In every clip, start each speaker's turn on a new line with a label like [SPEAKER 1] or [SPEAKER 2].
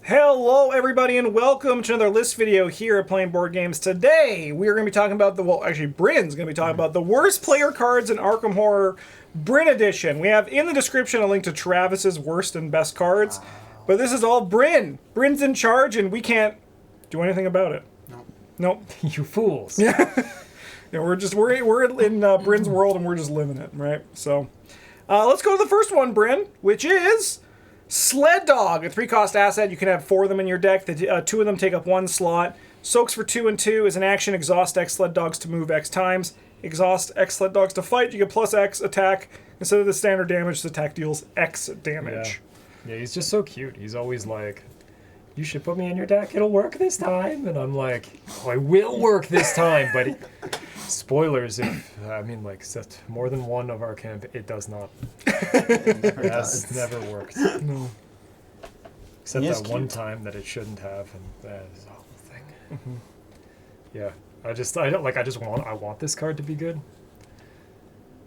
[SPEAKER 1] Hello everybody and welcome to another list video here at Playing Board Games. Today we are going to be talking about Bryn's going to be talking about the worst player cards in Arkham Horror Bryn Edition. We have in the description a link to Travis's worst and best cards, but this is all Bryn. Bryn's in charge and we can't do anything about it. Nope.
[SPEAKER 2] You fools.
[SPEAKER 1] Yeah, we're in Bryn's world and we're just living it, right? So let's go to the first one, Bryn, which is Sled Dog, a 3-cost asset. You can have 4 of them in your deck. 2 of them take up 1 slot. Soaks for 2 and 2 is an action. Exhaust X Sled Dogs to move X times. Exhaust X Sled Dogs to fight. You get plus X attack. Instead of the standard damage, the attack deals X damage.
[SPEAKER 2] Yeah, he's just so cute. He's always like, you should put me in your deck. It'll work this time. And I'm like, oh, I will work this time. But spoilers, except more than one of our camp, it does not. It has never worked.
[SPEAKER 1] No.
[SPEAKER 2] Except that one time that it shouldn't have, and that is the whole thing.
[SPEAKER 1] Mm-hmm.
[SPEAKER 2] Yeah, I want this card to be good.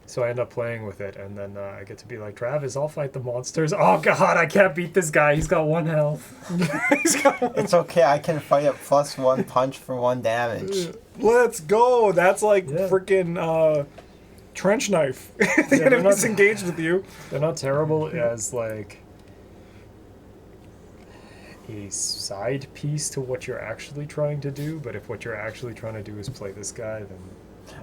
[SPEAKER 2] So I end up playing with it, and then I get to be like, Travis, I'll fight the monsters. Oh god, I can't beat this guy. He's got 1 health.
[SPEAKER 3] It's okay, I can fight at +1 punch for 1 damage.
[SPEAKER 1] Let's go. That's like freaking trench knife. The enemy's engaged with you.
[SPEAKER 2] They're not terrible as like a side piece to what you're actually trying to do, but if what you're actually trying to do is play this guy, then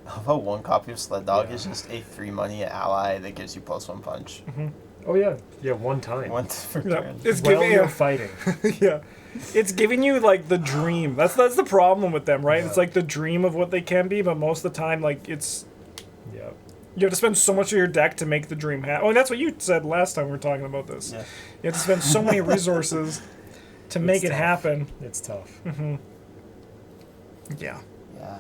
[SPEAKER 3] How about 1 copy of Sled Dog is just a 3 money ally that gives you +1 punch.
[SPEAKER 1] Mm-hmm.
[SPEAKER 2] Oh yeah, 1 time.
[SPEAKER 3] 1 for turn.
[SPEAKER 1] It's
[SPEAKER 2] giving you fighting.
[SPEAKER 1] Yeah. It's giving you like the dream. That's the problem with them, right? Yeah. It's like the dream of what they can be, but most of the time like it's you have to spend so much of your deck to make the dream happen. Oh, and that's what you said last time we were talking about this.
[SPEAKER 3] Yeah.
[SPEAKER 1] You have to spend so many resources to make it happen.
[SPEAKER 2] It's tough.
[SPEAKER 1] Mm-hmm. Yeah.
[SPEAKER 3] Yeah.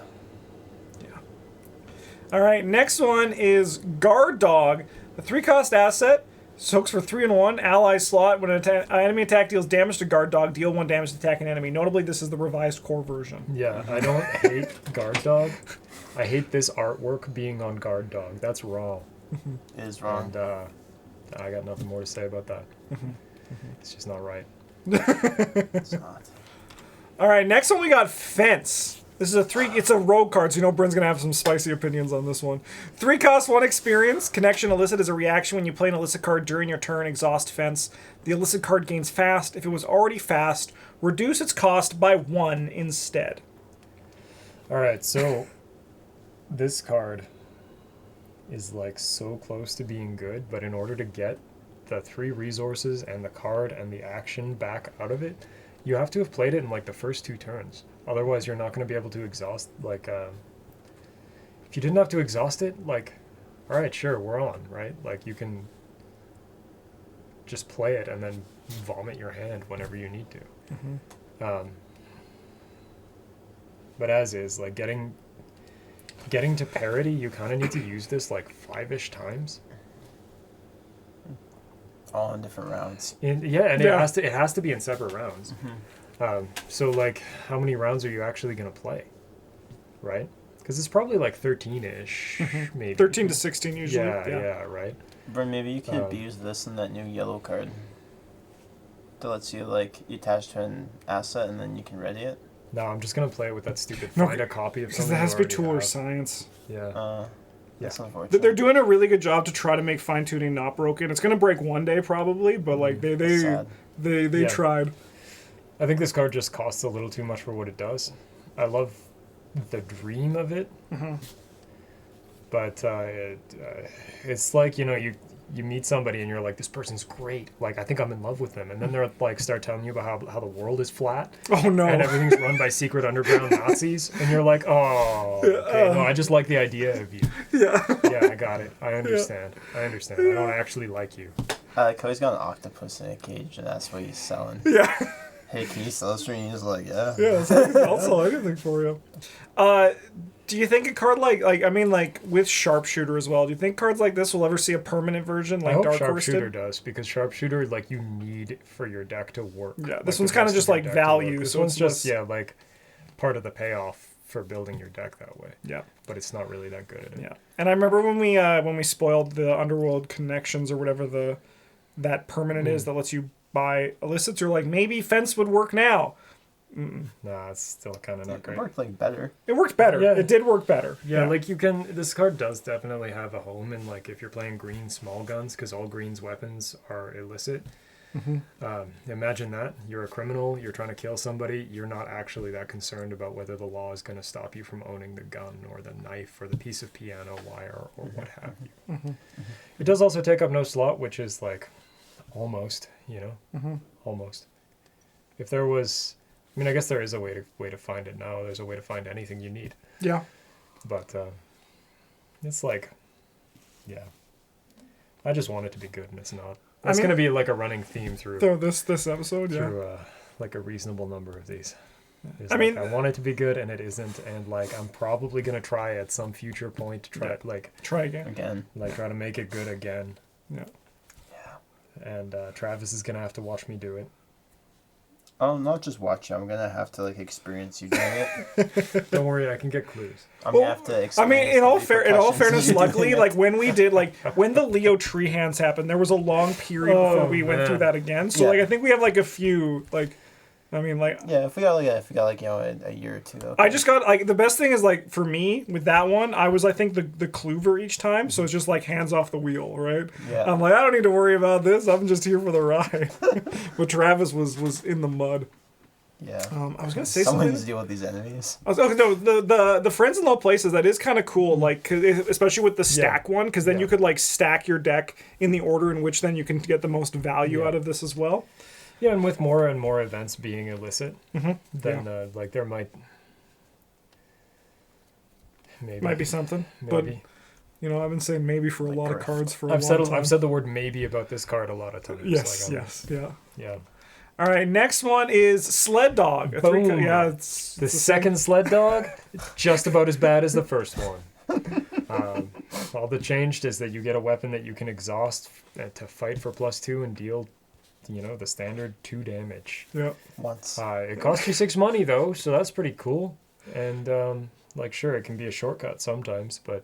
[SPEAKER 1] All right, next one is Guard Dog, a 3-cost asset. Soaks for 3 and 1, ally slot. When an enemy attack deals damage to Guard Dog, deal 1 damage to attack an enemy. Notably, this is the revised core version.
[SPEAKER 2] Yeah, I don't hate Guard Dog. I hate this artwork being on Guard Dog. That's wrong.
[SPEAKER 3] It is wrong.
[SPEAKER 2] And I got nothing more to say about that. It's just not right.
[SPEAKER 3] It's not.
[SPEAKER 1] All right, next one we got Fence. This is it's a rogue card, so you know Bryn's going to have some spicy opinions on this one. 3-cost, 1 experience. Connection elicit is a reaction when you play an elicit card during your turn. Exhaust Fence. The elicit card gains fast. If it was already fast, reduce its cost by 1 instead.
[SPEAKER 2] Alright, so this card is like so close to being good, but in order to get the 3 resources and the card and the action back out of it, you have to have played it in like the first 2 turns. Otherwise, you're not going to be able to exhaust, like, if you didn't have to exhaust it, like, all right, sure, we're on, right? Like, you can just play it and then vomit your hand whenever you need to.
[SPEAKER 1] Mm-hmm.
[SPEAKER 2] But as is, like, getting to parity, you kind of need to use this, like, 5-ish times.
[SPEAKER 3] All in different rounds.
[SPEAKER 2] It has to be in separate rounds.
[SPEAKER 3] Mm-hmm.
[SPEAKER 2] So, like, how many rounds are you actually going to play, right? Because it's probably, like, 13-ish, maybe.
[SPEAKER 1] 13 to 16 usually.
[SPEAKER 2] Yeah, right?
[SPEAKER 3] Bryn, maybe you could abuse this and that new yellow card that lets you, like, you attach to an asset and then you can ready it.
[SPEAKER 2] No, I'm just going to play it with that stupid find a copy of
[SPEAKER 1] because
[SPEAKER 2] something.
[SPEAKER 1] that has to be tool or science.
[SPEAKER 2] Yeah.
[SPEAKER 3] That's unfortunate.
[SPEAKER 1] They're doing a really good job to try to make fine-tuning not broken. It's going to break one day probably, but, like, they tried.
[SPEAKER 2] I think this card just costs a little too much for what it does. I love the dream of it, but it's like, you know, you meet somebody and you're like, this person's great. Like, I think I'm in love with them. And then they're like, start telling you about how the world is flat.
[SPEAKER 1] Oh, no.
[SPEAKER 2] And everything's run by secret underground Nazis. And you're like, oh, okay, no, I just like the idea of you.
[SPEAKER 1] Yeah.
[SPEAKER 2] Yeah, I got it. I understand. I don't actually like you.
[SPEAKER 3] I like how he's got an octopus in a cage and that's what he's selling.
[SPEAKER 1] Yeah.
[SPEAKER 3] Hey, can you sell this for me? He's like, yeah.
[SPEAKER 1] Yeah, I'll sell anything for you. Do you think a card like with Sharpshooter as well, do you think cards like this will ever see a permanent version like Dark Horse did?
[SPEAKER 2] Sharpshooter does, because Sharpshooter, like, you need for your deck to work.
[SPEAKER 1] Yeah, this one's kind of just like value.
[SPEAKER 2] This one's just, like, part of the payoff for building your deck that way.
[SPEAKER 1] Yeah.
[SPEAKER 2] But it's not really that good at it.
[SPEAKER 1] Yeah. And I remember when we spoiled the Underworld Connections or whatever that permanent is that lets you buy illicits, or like maybe fence would work now.
[SPEAKER 2] Nah, it's still kind of not
[SPEAKER 3] It
[SPEAKER 2] great.
[SPEAKER 3] worked like better.
[SPEAKER 1] It worked better.
[SPEAKER 2] Yeah.
[SPEAKER 1] It did work better.
[SPEAKER 2] Yeah, like you can. This card does definitely have a home in like if you're playing green small guns, because all green's weapons are illicit. Imagine that you're a criminal, you're trying to kill somebody, you're not actually that concerned about whether the law is going to stop you from owning the gun or the knife or the piece of piano wire or what have you. It does also take up no slot, which is like almost, almost. If there was, I mean, I guess there is a way to find it now. There's a way to find anything you need.
[SPEAKER 1] Yeah.
[SPEAKER 2] But it's like, yeah. I just want it to be good, and it's not. It's going to be like a running theme through
[SPEAKER 1] this episode,
[SPEAKER 2] through like a reasonable number of these.
[SPEAKER 1] I mean,
[SPEAKER 2] I want it to be good, and it isn't, and like I'm probably going to try at some future point to
[SPEAKER 1] try again.
[SPEAKER 2] Try to make it good again.
[SPEAKER 1] Yeah.
[SPEAKER 2] And Travis is going to have to watch me do it.
[SPEAKER 3] I'll not just watch you. I'm gonna have to like experience you doing it.
[SPEAKER 2] Don't worry, I can get clues.
[SPEAKER 3] I'm gonna have to experience.
[SPEAKER 1] I mean, in all fairness,
[SPEAKER 3] doing
[SPEAKER 1] luckily,
[SPEAKER 3] it.
[SPEAKER 1] like when we did, like when the Leo tree hands happened, there was a long period before we went through that again. So like, I think we have like a few like. I mean, like...
[SPEAKER 3] Yeah, if we got a year or two. Okay.
[SPEAKER 1] I just got, like, the best thing is, like, for me, with that one, I was, I think, the clover each time, so it's just, like, hands off the wheel, right?
[SPEAKER 3] Yeah.
[SPEAKER 1] I'm like, I don't need to worry about this, I'm just here for the ride. But Travis was in the mud.
[SPEAKER 3] Yeah.
[SPEAKER 1] I was going to say
[SPEAKER 3] Someone
[SPEAKER 1] something...
[SPEAKER 3] needs to deal with these enemies.
[SPEAKER 1] No, the Friends in Low Places, that is kind of cool, like, especially with the stack one, because then you could, like, stack your deck in the order in which then you can get the most value out of this as well.
[SPEAKER 2] Yeah, and with more and more events being illicit, then like there might
[SPEAKER 1] be something.
[SPEAKER 2] Maybe.
[SPEAKER 1] But I've been saying maybe for a lot of cards for a long time.
[SPEAKER 2] I've said the word maybe about this card a lot of times.
[SPEAKER 1] Yes.
[SPEAKER 2] Yeah.
[SPEAKER 1] All right, next one is Sled Dog.
[SPEAKER 2] Boom.
[SPEAKER 1] It's
[SPEAKER 2] the second Sled Dog, just about as bad as the first one. All that changed is that you get a weapon that you can exhaust to fight for +2 and deal the standard 2 damage.
[SPEAKER 1] Yeah.
[SPEAKER 3] Once.
[SPEAKER 2] It costs you 6 money though, so that's pretty cool. And sure, it can be a shortcut sometimes, but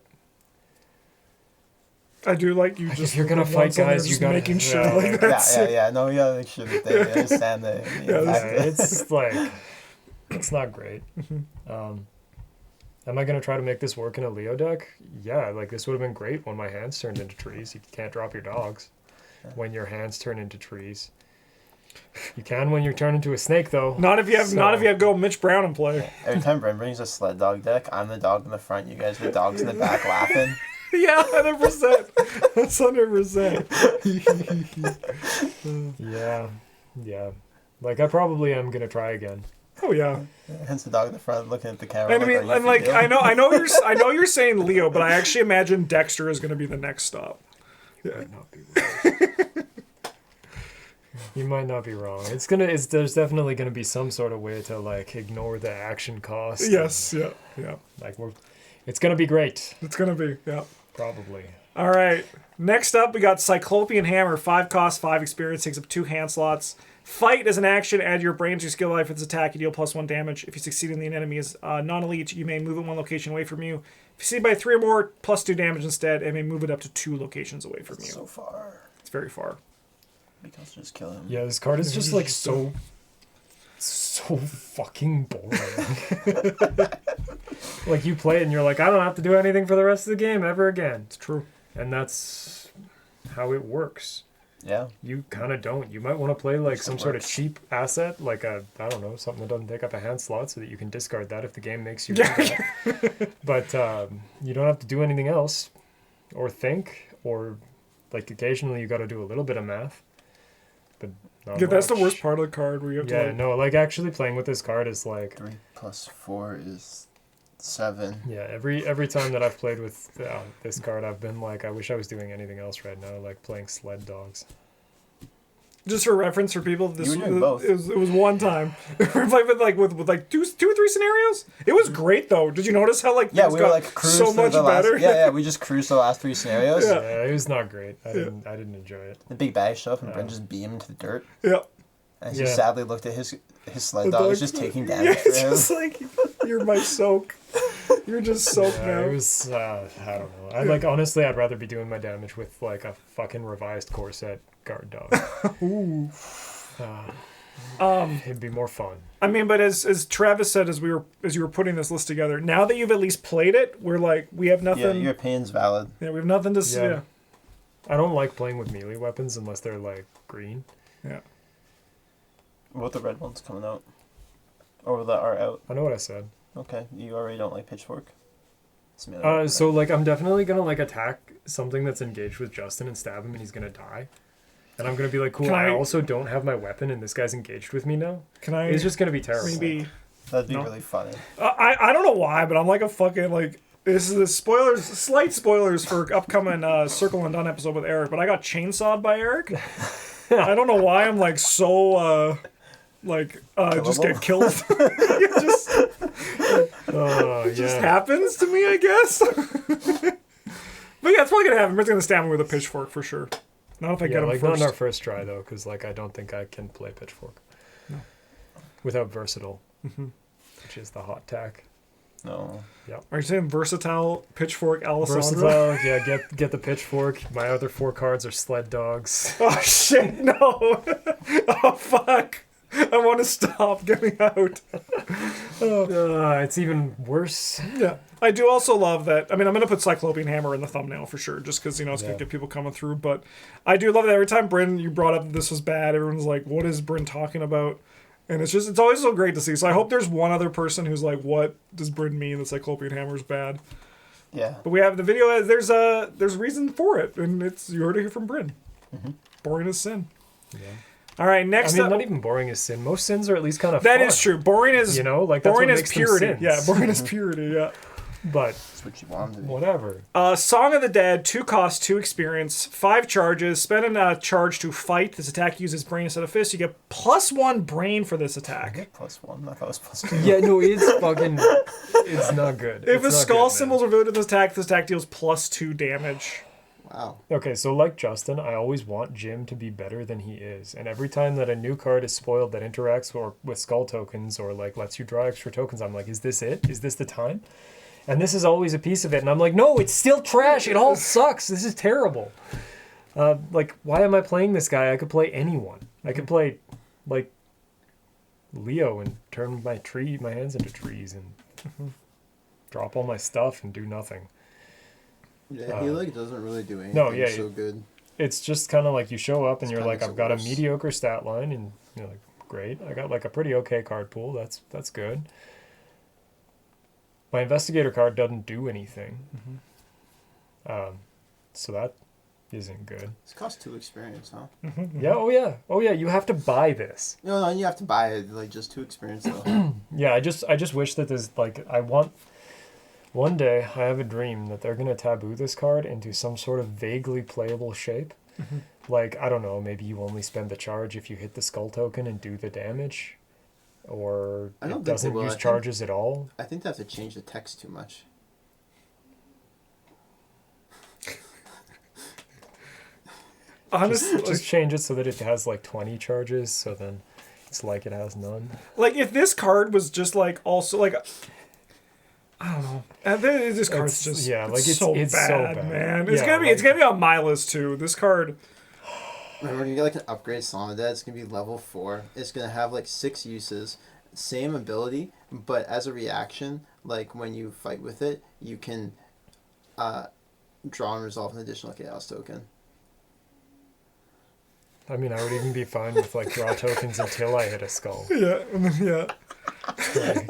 [SPEAKER 1] I do like you just.
[SPEAKER 2] If you're gonna fight guys, you gotta
[SPEAKER 1] making sure like that's
[SPEAKER 3] No, you gotta make sure that they understand that.
[SPEAKER 2] It's like it's not great. Am I gonna try to make this work in a Leo deck? Yeah, like this would have been great when my hands turned into trees. You can't drop your dogs when your hands turn into trees. You can when you turn into a snake, though.
[SPEAKER 1] Not if you have go Mitch Brown and play.
[SPEAKER 3] Every time Bryn brings a Sled Dog deck, I'm the dog in the front. You guys are the dogs in the back laughing.
[SPEAKER 1] Yeah, 100%. That's
[SPEAKER 2] 100%. Yeah. Like I probably am gonna try again.
[SPEAKER 1] Oh yeah.
[SPEAKER 3] Hence the dog in the front looking at the camera.
[SPEAKER 1] And I mean, and like I know you're saying Leo, but I actually imagine Dexter is gonna be the next stop.
[SPEAKER 2] Yeah. Might not be wrong. You might not be wrong. There's definitely gonna be some sort of way to like ignore the action cost.
[SPEAKER 1] Yes. Yeah.
[SPEAKER 2] Like it's gonna be great.
[SPEAKER 1] It's gonna be. Yeah.
[SPEAKER 2] Probably.
[SPEAKER 1] All right. Next up, we got Cyclopean Hammer. 5 cost, 5 experience, takes up 2 hand slots. Fight is an action. Add your brain to your skill life. Its attack, you deal +1 damage. If you succeed and the enemy is non-elite, you may move it 1 location away from you. If you succeed by 3 or more, +2 damage instead, and may move it up to 2 locations away from you.
[SPEAKER 3] So far.
[SPEAKER 1] It's very far.
[SPEAKER 3] Because just kill him.
[SPEAKER 2] Yeah, this card is just like so fucking boring. Like you play it and you're like, I don't have to do anything for the rest of the game ever again.
[SPEAKER 1] It's true.
[SPEAKER 2] And that's how it works.
[SPEAKER 3] Yeah.
[SPEAKER 2] You kind of don't. You might want to play like some sort of cheap asset, like I don't know, something that doesn't take up a hand slot so that you can discard that if the game makes you do that. But you don't have to do anything else or think, or like occasionally you got to do a little bit of math. But not
[SPEAKER 1] that's the
[SPEAKER 2] much.
[SPEAKER 1] worst part of the card where you have to
[SPEAKER 2] like actually playing with this card is like
[SPEAKER 3] 3 + 4 is 7.
[SPEAKER 2] Yeah, every time that I've played with this card, I've been like, I wish I was doing anything else right now, like playing Sled Dogs.
[SPEAKER 1] Just for reference for people, this
[SPEAKER 3] You were doing both.
[SPEAKER 1] It was one time. We played with like two or three scenarios. It was great though. Did you notice how like
[SPEAKER 3] Yeah,
[SPEAKER 1] things
[SPEAKER 3] we were
[SPEAKER 1] got
[SPEAKER 3] like cruised
[SPEAKER 1] so
[SPEAKER 3] through
[SPEAKER 1] much
[SPEAKER 3] the last,
[SPEAKER 1] better?
[SPEAKER 3] Yeah, we just cruised the last 3 scenarios.
[SPEAKER 1] Yeah.
[SPEAKER 2] Yeah, it was not great. I didn't enjoy it.
[SPEAKER 3] The big bag showed up and Bryn just beat him to the dirt.
[SPEAKER 1] Yeah.
[SPEAKER 3] And he sadly looked at his Sled
[SPEAKER 1] The
[SPEAKER 3] Dog.
[SPEAKER 1] dog-
[SPEAKER 3] Was just taking damage
[SPEAKER 1] Yeah,
[SPEAKER 3] for
[SPEAKER 1] it's
[SPEAKER 3] him.
[SPEAKER 1] just like you're my soak. You're just soaked now.
[SPEAKER 2] It was I don't know. I like honestly, I'd rather be doing my damage with like a fucking revised core set guard dog.
[SPEAKER 1] Ooh.
[SPEAKER 2] It'd be more fun.
[SPEAKER 1] I mean, but as Travis said, as you were putting this list together, now that you've at least played it, we're like, we have nothing.
[SPEAKER 3] Yeah, your opinion's valid.
[SPEAKER 1] Yeah, we have nothing to say. Yeah.
[SPEAKER 2] I don't like playing with melee weapons unless they're like green.
[SPEAKER 1] Yeah.
[SPEAKER 3] What about the red ones coming out? Or that are out?
[SPEAKER 2] I know what I said.
[SPEAKER 3] Okay, you already don't like pitchfork?
[SPEAKER 2] So like I'm definitely gonna like attack something that's engaged with Justin and stab him and he's gonna die. And I'm gonna be like, cool, I also don't have my weapon and this guy's engaged with me now. It's just gonna be terrible.
[SPEAKER 1] Maybe
[SPEAKER 3] that'd be really funny.
[SPEAKER 1] I don't know why, but I'm like a fucking like this is the spoilers, slight spoilers for upcoming Circle and Done episode with Eric, but I got chainsawed by Eric. I don't know why I'm like so just get killed. It just happens to me, I guess. But yeah, it's probably gonna happen. Bryn's gonna stab me with a pitchfork for sure. Not if I get him
[SPEAKER 2] like
[SPEAKER 1] first.
[SPEAKER 2] not on our first try though, because like I don't think I can play pitchfork without versatile, which is the hot tack.
[SPEAKER 3] No.
[SPEAKER 2] Yep.
[SPEAKER 1] Are you saying versatile pitchfork Alessandro?
[SPEAKER 2] Versatile, yeah. Get the pitchfork. My other 4 cards are sled dogs.
[SPEAKER 1] Oh shit! No. Oh fuck. I want to stop. Get me out.
[SPEAKER 2] It's even worse.
[SPEAKER 1] Yeah. I do also love that. I mean, I'm going to put Cyclopean Hammer in the thumbnail for sure, just because, it's going to get people coming through. But I do love that every time, Bryn, you brought up this was bad, everyone's like, what is Bryn talking about? And it's always so great to see. So I hope there's one other person who's like, what does Bryn mean that Cyclopean Hammer is bad?
[SPEAKER 3] Yeah.
[SPEAKER 1] But we have the video, there's reason for it, and you heard it here from Bryn.
[SPEAKER 3] Mm-hmm.
[SPEAKER 1] Boring as sin.
[SPEAKER 2] Yeah.
[SPEAKER 1] All right, next up.
[SPEAKER 2] not even boring as sin. Most sins are at least kind of
[SPEAKER 1] That
[SPEAKER 2] fun.
[SPEAKER 1] is true. Boring is
[SPEAKER 2] like that's
[SPEAKER 1] boring
[SPEAKER 2] what
[SPEAKER 1] is
[SPEAKER 2] makes
[SPEAKER 1] purity.
[SPEAKER 2] them sins.
[SPEAKER 1] Yeah, boring is purity. Yeah.
[SPEAKER 2] But
[SPEAKER 3] that's what you want to do.
[SPEAKER 2] Whatever.
[SPEAKER 1] Song of the Dead, 2 cost, 2 experience, 5 charges. Spend a charge to fight. This attack uses brain instead of fist. You get +1 brain for this attack.
[SPEAKER 3] I get +1. I thought it was +2.
[SPEAKER 2] Yeah, no, it's fucking. It's not good.
[SPEAKER 1] If a skull symbol is revealed in this attack deals +2 damage.
[SPEAKER 4] Wow.
[SPEAKER 2] Okay, so like Justin, I always want Jim to be better than he is. And every time that a new card is spoiled that interacts with skull tokens or like lets you draw extra tokens, I'm like, is this it? Is this the time? And this is always a piece of it. And I'm like, no, it's still trash. It all sucks. This is terrible. Like, why am I playing this guy? I could play anyone. I could play, like, Leo and turn my hands into trees and drop all my stuff and do nothing.
[SPEAKER 4] Yeah, he like doesn't really do anything.
[SPEAKER 2] No, yeah,
[SPEAKER 4] so good.
[SPEAKER 2] It's just kind of like you show up and
[SPEAKER 4] It's
[SPEAKER 2] you're like, I've got
[SPEAKER 4] worse.
[SPEAKER 2] a mediocre stat line, and you're like, great. I got like a pretty okay card pool. That's good. My investigator card doesn't do anything. So that isn't good.
[SPEAKER 4] It's cost 2 experience, huh?
[SPEAKER 2] Yeah. Oh yeah. You have to buy this.
[SPEAKER 4] No, you have to buy it like just 2 experience though.
[SPEAKER 2] Yeah. I just wish that there's like one day I have a dream that they're gonna taboo this card into some sort of vaguely playable shape. Like, I don't know, maybe you only spend the charge if you hit the skull token and do the damage, or it doesn't use charges at all.
[SPEAKER 4] I think they have to change the text too much.
[SPEAKER 1] Honestly,
[SPEAKER 2] just change it so that it has like 20 charges, so then it's like it has none.
[SPEAKER 1] Like, if this card was just like also like, I don't know. This card's just it's so bad, man. It's gonna be on my list too. This card.
[SPEAKER 4] Remember, you get like an upgrade Song of the Dead. It's gonna be level 4. It's gonna have like 6 uses, same ability, but as a reaction, like when you fight with it, you can draw and resolve an additional chaos token.
[SPEAKER 2] I mean, I would even be fine with like draw tokens until I hit a skull.
[SPEAKER 1] Yeah.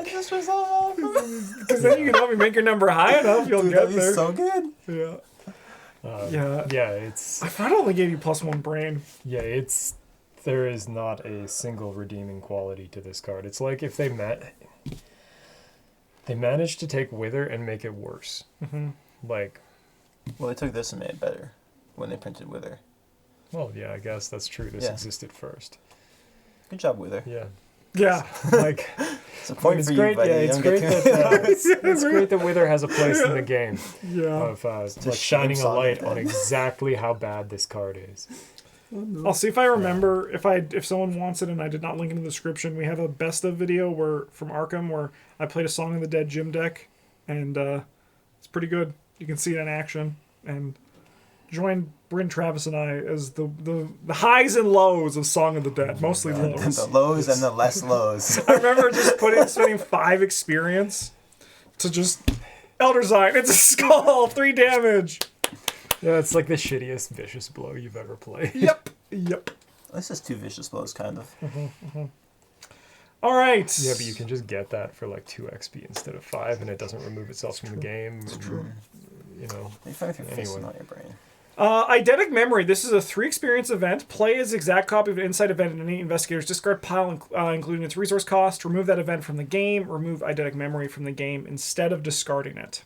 [SPEAKER 3] Just resolve all of them.
[SPEAKER 1] Because then you can help me make your number high enough, you'll get there.
[SPEAKER 3] So good.
[SPEAKER 1] Yeah.
[SPEAKER 2] It's.
[SPEAKER 1] I thought I only gave you +1 brain.
[SPEAKER 2] Yeah, there is not a single redeeming quality to this card. It's like if they managed to take Wither and make it worse. Like.
[SPEAKER 3] Well, they took this and made it better when they printed Wither.
[SPEAKER 2] Well, yeah, I guess that's true. This existed first.
[SPEAKER 3] Good job, Wither.
[SPEAKER 2] Yeah.
[SPEAKER 1] Yeah.
[SPEAKER 2] Like.
[SPEAKER 3] It's a point for
[SPEAKER 2] great,
[SPEAKER 3] you, buddy.
[SPEAKER 2] yeah, it's great that it's great that Wither has a place in the game.
[SPEAKER 1] Yeah.
[SPEAKER 2] Of like shining a light on exactly how bad this card is.
[SPEAKER 1] I'll see if I remember if someone wants it and I did not link in the description. We have a best of video from Arkham where I played a Song of the Dead gym deck, and it's pretty good. You can see it in action, and join Bryn, Travis, and I as the highs and lows of Song of the Dead. Mostly lows.
[SPEAKER 3] The lows and the less lows.
[SPEAKER 1] I remember just spending 5 experience to just Elder Sign. It's a skull, 3 damage.
[SPEAKER 2] Yeah, it's like the shittiest vicious blow you've ever played.
[SPEAKER 1] Yep.
[SPEAKER 3] This is 2 vicious blows, kind of.
[SPEAKER 1] All right.
[SPEAKER 2] Yeah, but you can just get that for like 2 XP instead of 5, and it doesn't remove itself from the game. It's
[SPEAKER 1] true.
[SPEAKER 2] You know.
[SPEAKER 3] You find with your face and not your brain.
[SPEAKER 1] Identic Memory. This is a 3 experience event. Play as exact copy of an inside event in any investigator's discard pile, including its resource cost. Remove that event from the game. Remove Identic Memory from the game instead of discarding it.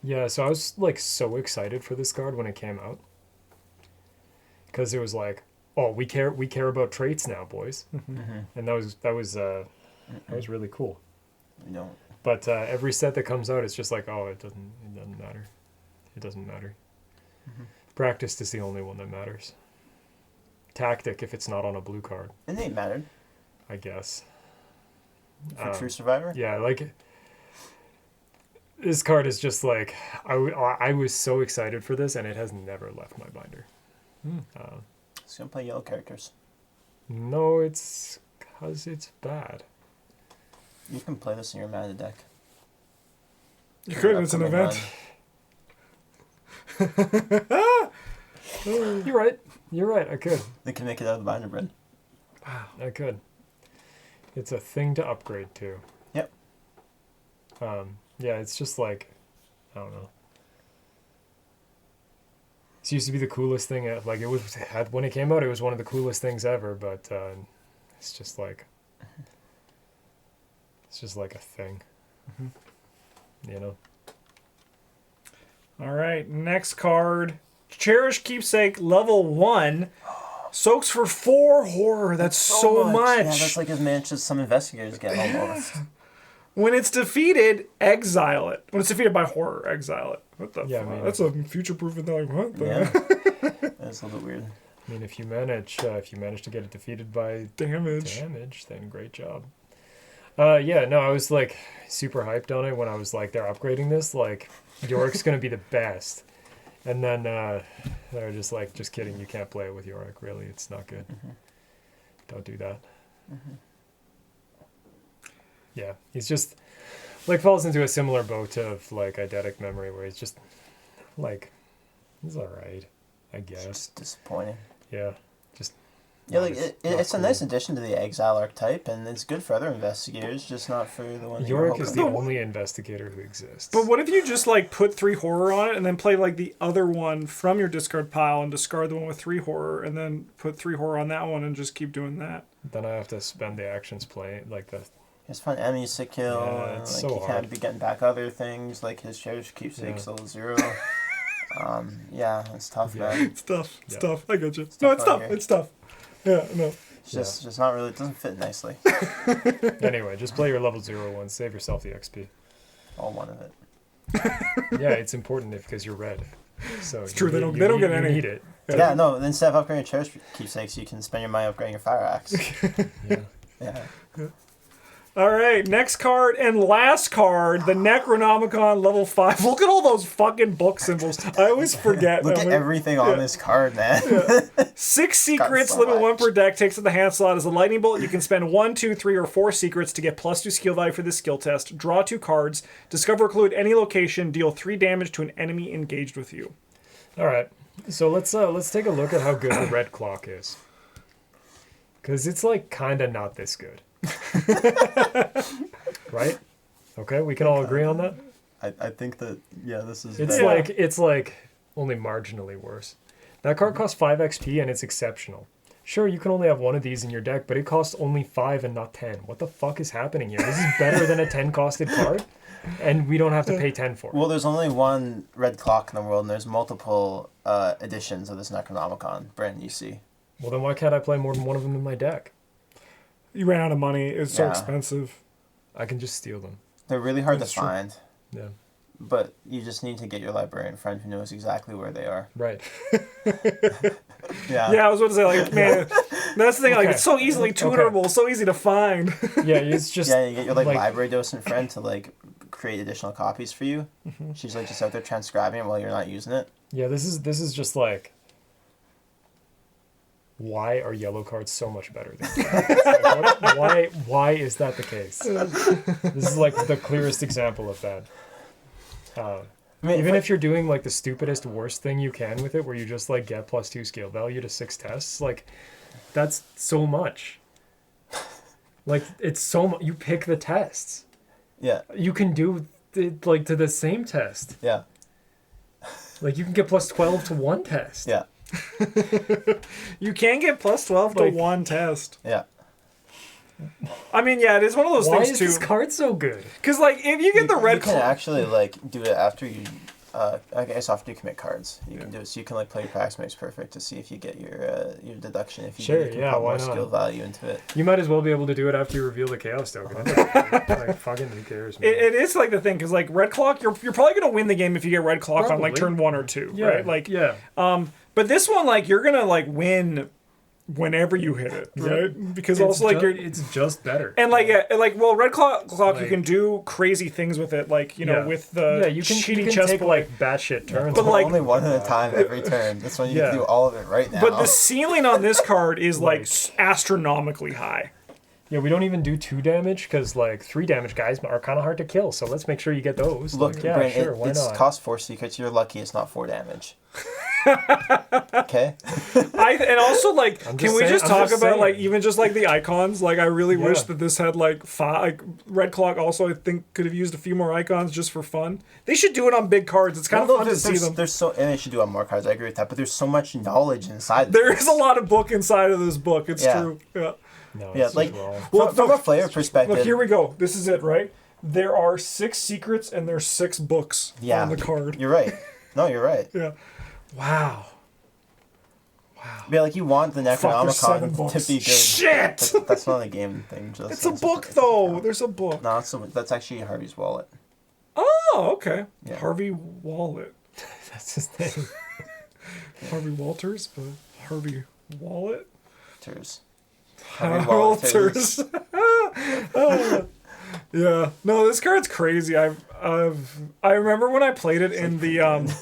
[SPEAKER 2] Yeah, so I was like so excited for this card when it came out, because it was like, oh, we care about traits now, boys, and that was really cool.
[SPEAKER 3] You don't.
[SPEAKER 2] But every set that comes out, it's just like, oh, it doesn't matter. It doesn't matter. Practice is the only one that matters. Tactic, if it's not on a blue card,
[SPEAKER 3] It ain't mattered.
[SPEAKER 2] I guess.
[SPEAKER 3] For True Survivor?
[SPEAKER 2] Yeah, like this card is just like I was so excited for this, and it has never left my binder.
[SPEAKER 3] It's going to play yellow characters.
[SPEAKER 2] No, it's because it's bad.
[SPEAKER 3] You can play this in your mana deck.
[SPEAKER 1] You could. It's an
[SPEAKER 3] Upcoming
[SPEAKER 1] event.
[SPEAKER 3] run.
[SPEAKER 2] You're right. You're right. I could.
[SPEAKER 3] They can make it out of the binder, Bryn.
[SPEAKER 2] I could. It's a thing to upgrade to.
[SPEAKER 3] Yep.
[SPEAKER 2] Yeah, it's just like, I don't know. This used to be the coolest thing. Like when it came out, it was one of the coolest things ever. But it's just like a thing. You know.
[SPEAKER 1] All right, next card. Cherished, keepsake, level 1. Soaks for 4 horror. That's so much.
[SPEAKER 3] Yeah, that's like as much as some investigators get almost.
[SPEAKER 1] When it's defeated, exile it. When it's defeated by horror, exile it. What the
[SPEAKER 2] Yeah, I
[SPEAKER 1] fuck?
[SPEAKER 2] mean-
[SPEAKER 1] That's a future-proofing thing. What the
[SPEAKER 3] Yeah. That's a little bit weird.
[SPEAKER 2] I mean, if you manage to get it defeated by
[SPEAKER 1] damage?
[SPEAKER 2] then great job. Yeah, no, I was like super hyped on it when I was like, they're upgrading this. Like, Yorick's gonna be the best. And then they're just like, just kidding, you can't play it with Yorick. Really, it's not good. Don't do that. Yeah, he's just like falls into a similar boat of like Identic Memory, where he's just like, he's all right, I guess.
[SPEAKER 3] Just disappointing.
[SPEAKER 2] Yeah, just.
[SPEAKER 3] Yeah,
[SPEAKER 2] not
[SPEAKER 3] like
[SPEAKER 2] as-
[SPEAKER 3] it's a
[SPEAKER 2] not
[SPEAKER 3] nice
[SPEAKER 2] cool.
[SPEAKER 3] addition to the exile archetype, and it's good for other investigators, just not for the one.
[SPEAKER 2] Yorick is the
[SPEAKER 1] hoping.
[SPEAKER 2] only investigator who exists.
[SPEAKER 1] But what if you just like put 3 horror on it and then play like the other one from your discard pile and discard the one with 3 horror and then put 3 horror on that one and just keep doing that?
[SPEAKER 2] Then I have to spend the actions playing like the.
[SPEAKER 3] It's fun enemies to kill.
[SPEAKER 2] Yeah,
[SPEAKER 3] and,
[SPEAKER 2] it's
[SPEAKER 3] like
[SPEAKER 2] so
[SPEAKER 3] you
[SPEAKER 2] hard.
[SPEAKER 3] can't be getting back other things like his cherished keepsakes level 0. Yeah, it's tough,
[SPEAKER 2] Yeah.
[SPEAKER 3] man.
[SPEAKER 1] It's tough. It's
[SPEAKER 2] Yeah.
[SPEAKER 1] tough. I got you.
[SPEAKER 3] tough
[SPEAKER 1] No, it's
[SPEAKER 3] out
[SPEAKER 1] tough.
[SPEAKER 3] here.
[SPEAKER 1] It's tough. Yeah, no.
[SPEAKER 3] It's just not really. It doesn't fit nicely.
[SPEAKER 2] Anyway, just play your level 0 one. Save yourself the XP.
[SPEAKER 3] All one of it.
[SPEAKER 2] Yeah, it's important because you're red. So it's
[SPEAKER 1] true, they don't get any.
[SPEAKER 2] You need it.
[SPEAKER 3] Yeah, no. Instead of upgrading cherished keepsakes, you can spend your money upgrading your fire axe.
[SPEAKER 2] Yeah.
[SPEAKER 3] Yeah.
[SPEAKER 1] All right, next card and last card, the Necronomicon level 5. Look at all those fucking book symbols. I always forget.
[SPEAKER 3] Look
[SPEAKER 1] I'm
[SPEAKER 3] at
[SPEAKER 1] like,
[SPEAKER 3] everything on this card, man.
[SPEAKER 1] 6 secrets,
[SPEAKER 3] so
[SPEAKER 1] limit 1
[SPEAKER 3] much.
[SPEAKER 1] per deck, takes at the hand slot as a lightning bolt. You can spend 1, 2, 3, or 4 secrets to get +2 skill value for this skill test. Draw 2 cards, discover a clue at any location, deal 3 damage to an enemy engaged with you.
[SPEAKER 2] All right. So let's take a look at how good the red clock is. Because it's like kind of not this good. Right? Okay, we can all agree on that.
[SPEAKER 3] I think that this is.
[SPEAKER 2] It's like only marginally worse. That card costs 5 XP and it's exceptional. Sure, you can only have one of these in your deck, but it costs only 5 and not 10. What the fuck is happening here? This is better than a 10 costed card, and we don't have to pay 10 for it.
[SPEAKER 3] Well, there's only one red clock in the world, and there's multiple editions of this Necronomicon. Bryn, you see.
[SPEAKER 2] Well, then why can't I play more than one of them in my deck?
[SPEAKER 1] You ran out of money. It's so
[SPEAKER 3] Yeah.
[SPEAKER 1] expensive.
[SPEAKER 2] I can just steal them.
[SPEAKER 3] They're really hard
[SPEAKER 1] That's
[SPEAKER 3] to
[SPEAKER 1] true.
[SPEAKER 3] find,
[SPEAKER 2] Yeah.
[SPEAKER 3] but you just need to get your librarian friend who knows exactly where they are.
[SPEAKER 2] Right.
[SPEAKER 3] Yeah.
[SPEAKER 1] Yeah, I was about to say, like, man, that's the thing. Like,
[SPEAKER 2] Okay.
[SPEAKER 1] it's so easily tunable, so easy to find.
[SPEAKER 2] Yeah, it's just
[SPEAKER 3] Yeah, you get your like
[SPEAKER 2] like-
[SPEAKER 3] library docent friend to like create additional copies for you. She's like just out there transcribing it while you're not using it.
[SPEAKER 2] Yeah, this is just like, why are yellow cards so much better than like, why is that the case? This is like the clearest example of that.
[SPEAKER 3] I mean,
[SPEAKER 2] Even if you're doing like the stupidest, worst thing you can with it, where you just like get +2 skill value to 6 tests, like that's so much. Like it's so much. You pick the tests.
[SPEAKER 3] Yeah.
[SPEAKER 2] You can do it like to the same test.
[SPEAKER 3] Yeah.
[SPEAKER 2] Like you can get +12 to 1 test.
[SPEAKER 3] Yeah.
[SPEAKER 1] You can get +12 to
[SPEAKER 2] Like-
[SPEAKER 1] 1 test.
[SPEAKER 3] Yeah.
[SPEAKER 1] I mean, yeah, it is one of those
[SPEAKER 2] Why
[SPEAKER 1] things
[SPEAKER 2] is
[SPEAKER 1] too.
[SPEAKER 2] this card so good?
[SPEAKER 1] Because like, if you get the red
[SPEAKER 3] You can
[SPEAKER 1] clock,
[SPEAKER 3] actually like do it after you. I guess after you commit cards, you can do it. So you can like play your practice makes perfect to see if you get your deduction. If you
[SPEAKER 2] Sure,
[SPEAKER 3] do, you can
[SPEAKER 2] yeah,
[SPEAKER 3] put
[SPEAKER 2] why
[SPEAKER 3] more
[SPEAKER 2] not?
[SPEAKER 3] skill value into it.
[SPEAKER 2] You might as well be able to do it after you reveal the chaos token. Like fucking who cares, man?
[SPEAKER 1] it is like the thing, because like red clock, you're probably gonna win the game if you get red clock on like
[SPEAKER 2] Probably.
[SPEAKER 1] turn 1 or 2,
[SPEAKER 2] Yeah,
[SPEAKER 1] right? Like,
[SPEAKER 2] yeah.
[SPEAKER 1] but this one, like, you're gonna like win whenever you hit it, right? Because also like
[SPEAKER 2] it's just better.
[SPEAKER 1] and like well, red clock you
[SPEAKER 2] Like-
[SPEAKER 1] can do crazy things with it, like, you know,
[SPEAKER 2] Yeah.
[SPEAKER 1] with the
[SPEAKER 2] yeah, you can
[SPEAKER 1] shitty
[SPEAKER 2] take
[SPEAKER 1] chessboard.
[SPEAKER 2] like batshit turns.
[SPEAKER 1] But, like-
[SPEAKER 3] only one at a time every turn. That's when you
[SPEAKER 2] Yeah.
[SPEAKER 3] can do all of it right now.
[SPEAKER 1] But the ceiling on this card is like
[SPEAKER 2] Like-
[SPEAKER 1] astronomically high.
[SPEAKER 2] Yeah, we don't even do 2 damage because like 3 damage guys are kind of hard to kill. So let's make sure you get those.
[SPEAKER 3] Look,
[SPEAKER 2] Like, yeah,
[SPEAKER 3] Bryn,
[SPEAKER 2] sure, why
[SPEAKER 3] it's
[SPEAKER 2] not?
[SPEAKER 3] cost 4 secrets. You're lucky it's not 4 damage. Okay.
[SPEAKER 1] And also like,
[SPEAKER 2] I'm
[SPEAKER 1] can
[SPEAKER 2] just
[SPEAKER 1] we
[SPEAKER 2] saying-
[SPEAKER 1] just
[SPEAKER 2] I'm
[SPEAKER 1] talk
[SPEAKER 2] just
[SPEAKER 1] about
[SPEAKER 2] saying.
[SPEAKER 1] like even just like the icons? Like I really wish
[SPEAKER 2] Yeah.
[SPEAKER 1] that this had like 5. Like red clock also, I think, could have used a few more icons just for fun. They should do it on big cards. It's kind of
[SPEAKER 3] Well,
[SPEAKER 1] fun to see them.
[SPEAKER 3] There's so, and they should do on more cards. I agree with that. But there's so much knowledge inside.
[SPEAKER 1] There
[SPEAKER 3] this.
[SPEAKER 1] is a lot of book inside of this book. It's
[SPEAKER 3] Yeah.
[SPEAKER 1] true. Yeah.
[SPEAKER 2] No,
[SPEAKER 3] Yeah,
[SPEAKER 2] it's
[SPEAKER 3] like
[SPEAKER 2] just wrong.
[SPEAKER 1] Well,
[SPEAKER 3] from
[SPEAKER 1] no,
[SPEAKER 3] a player perspective.
[SPEAKER 1] Look, here we go. This is it, right? There are 6 secrets and there's 6 books
[SPEAKER 3] Yeah,
[SPEAKER 1] on the card.
[SPEAKER 3] You're right. No, you're right.
[SPEAKER 1] Yeah. Wow.
[SPEAKER 3] Yeah, like you want the
[SPEAKER 1] Fuck, there's 7
[SPEAKER 3] Necronomicon
[SPEAKER 1] books.
[SPEAKER 3] to be good.
[SPEAKER 1] Shit!
[SPEAKER 3] That's not a game thing. Just
[SPEAKER 1] It's a book though. There's a book.
[SPEAKER 3] No, that's actually Harvey's wallet.
[SPEAKER 1] Oh, okay.
[SPEAKER 3] Yeah.
[SPEAKER 1] Harvey Wallet.
[SPEAKER 2] That's his name.
[SPEAKER 1] Harvey Walters, but Harvey Wallet.
[SPEAKER 3] Ters.
[SPEAKER 1] Walters. Yeah. No, this card's crazy. I remember when I played it in the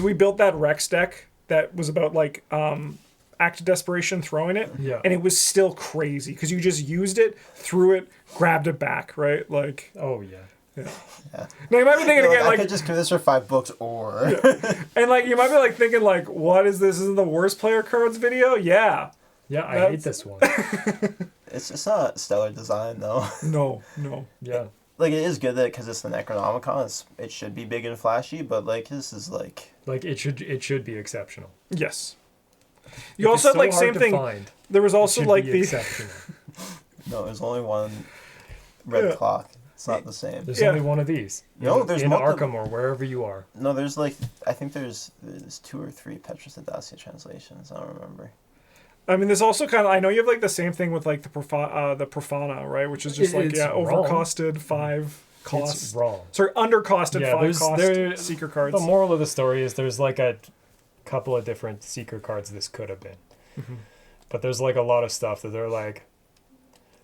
[SPEAKER 1] we built that Rex deck that was about like Act of Desperation throwing it.
[SPEAKER 2] Yeah.
[SPEAKER 1] And it was still crazy because you just used it, threw it, grabbed it back, right? Like,
[SPEAKER 2] Oh yeah.
[SPEAKER 3] Yeah.
[SPEAKER 1] now you might be thinking
[SPEAKER 3] Like,
[SPEAKER 1] again,
[SPEAKER 3] I
[SPEAKER 1] like,
[SPEAKER 3] could just give this for 5 books, or
[SPEAKER 1] and like you might be like thinking like, what is this? Isn't the worst player cards video? Yeah.
[SPEAKER 2] Yeah, I
[SPEAKER 1] That's-
[SPEAKER 2] hate this one.
[SPEAKER 3] it's not stellar design though.
[SPEAKER 1] No.
[SPEAKER 2] Yeah.
[SPEAKER 3] Like it is good that because it's the Necronomicon, it should be big and flashy, but like this is like
[SPEAKER 2] Like it should be exceptional.
[SPEAKER 1] Yes.
[SPEAKER 2] If
[SPEAKER 1] You also
[SPEAKER 2] it's
[SPEAKER 1] had like
[SPEAKER 2] so hard
[SPEAKER 1] same
[SPEAKER 2] to
[SPEAKER 1] thing.
[SPEAKER 2] find,
[SPEAKER 1] There was
[SPEAKER 2] it
[SPEAKER 1] also
[SPEAKER 2] should
[SPEAKER 1] like
[SPEAKER 2] be
[SPEAKER 1] the
[SPEAKER 2] exceptional.
[SPEAKER 3] no. There's only one red
[SPEAKER 1] Yeah.
[SPEAKER 3] clock. It's not the same.
[SPEAKER 2] There's
[SPEAKER 1] Yeah.
[SPEAKER 2] only one of these.
[SPEAKER 3] No, there's
[SPEAKER 2] in
[SPEAKER 3] multiple-
[SPEAKER 2] Arkham or wherever you are.
[SPEAKER 3] No, there's like I think there's 2 or 3 Petrus Dacia translations. I don't remember.
[SPEAKER 1] I mean, there's also kind of. I know you have like the same thing with like the Profana, right? Which is just like
[SPEAKER 2] It's
[SPEAKER 1] yeah,
[SPEAKER 2] wrong.
[SPEAKER 1] overcosted 5 cost.
[SPEAKER 2] It's wrong.
[SPEAKER 1] Sorry, undercosted
[SPEAKER 2] Yeah,
[SPEAKER 1] 5
[SPEAKER 2] there's-
[SPEAKER 1] cost
[SPEAKER 2] there-
[SPEAKER 1] seeker cards.
[SPEAKER 2] The moral of the story is there's like a couple of different secret cards this could have been.
[SPEAKER 1] Mm-hmm.
[SPEAKER 2] But there's like a lot of stuff that they're like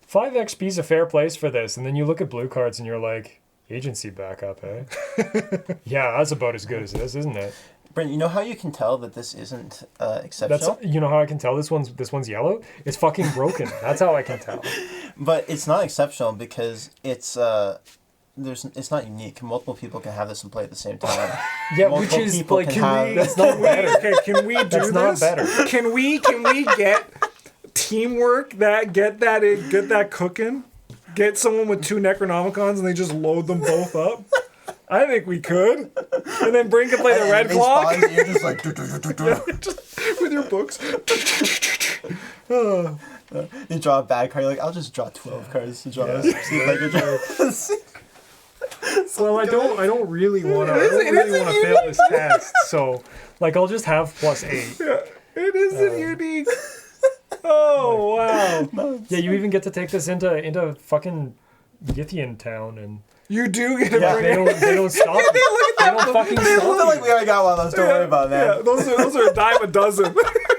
[SPEAKER 2] 5 XP is a fair place for this, and then you look at blue cards and you're like agency backup, eh? Yeah, that's about as good as this, isn't it?
[SPEAKER 3] Bryn, you know how you can tell that this isn't
[SPEAKER 2] That's
[SPEAKER 3] exceptional?
[SPEAKER 2] you know how I can tell this one's yellow? It's fucking broken. That's how I can tell.
[SPEAKER 3] But it's not exceptional because it's it's not unique. Multiple people can have this and play at the same time.
[SPEAKER 2] Yeah,
[SPEAKER 3] Multiple
[SPEAKER 2] which is
[SPEAKER 3] people
[SPEAKER 2] like
[SPEAKER 3] can have-
[SPEAKER 2] that's not better.
[SPEAKER 1] Okay, can we do
[SPEAKER 2] That's
[SPEAKER 1] this?
[SPEAKER 2] not better.
[SPEAKER 1] Can we get teamwork get that cooking? Get someone with 2 Necronomicons and they just load them both up. I think we could. And then Bryn can play the red
[SPEAKER 3] Enemy
[SPEAKER 1] clock
[SPEAKER 3] spawns, you're just like
[SPEAKER 1] just with your books.
[SPEAKER 3] you draw a bad card. You're like, I'll just draw 12 cards to draw.
[SPEAKER 2] Yeah.
[SPEAKER 3] See if I can draw.
[SPEAKER 2] Well, I don't really want to fail this test, so like I'll just have +8.
[SPEAKER 1] Yeah, it isn't unique. Oh wow!
[SPEAKER 2] Yeah, you even get to take this into fucking Githian town, and
[SPEAKER 1] You do get to
[SPEAKER 3] Yeah,
[SPEAKER 1] bring
[SPEAKER 2] they don't stop you. They don't fucking
[SPEAKER 3] I feel
[SPEAKER 2] stop
[SPEAKER 3] like
[SPEAKER 2] you.
[SPEAKER 3] we already got one of those. Don't worry about that.
[SPEAKER 1] Yeah, those are a dime a dozen.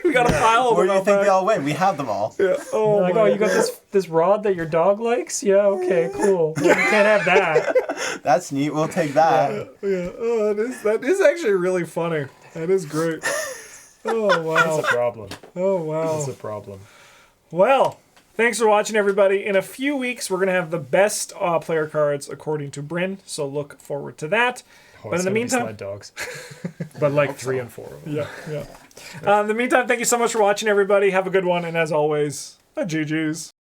[SPEAKER 1] We got a pile of
[SPEAKER 3] Where
[SPEAKER 1] them
[SPEAKER 3] do you
[SPEAKER 1] out
[SPEAKER 3] think
[SPEAKER 1] back.
[SPEAKER 3] they all went? We have them all.
[SPEAKER 1] Yeah. Oh,
[SPEAKER 2] Like,
[SPEAKER 1] my
[SPEAKER 2] oh, you got this rod that your dog likes? Yeah, okay, cool. Well, you can't have that.
[SPEAKER 3] That's neat. We'll take that.
[SPEAKER 1] Yeah. Oh, that is actually really funny. That is great. Oh wow.
[SPEAKER 2] That's a problem.
[SPEAKER 1] Oh wow.
[SPEAKER 2] That's a problem.
[SPEAKER 1] Well, thanks for watching, everybody. In a few weeks, we're going to have the best player cards according to Bryn, so look forward to that.
[SPEAKER 2] Oh,
[SPEAKER 1] But in the meantime...
[SPEAKER 2] Sled dogs. But like 3 and 4 of them.
[SPEAKER 1] Yeah. In the meantime, thank you so much for watching, everybody. Have a good one, and as always, GG's.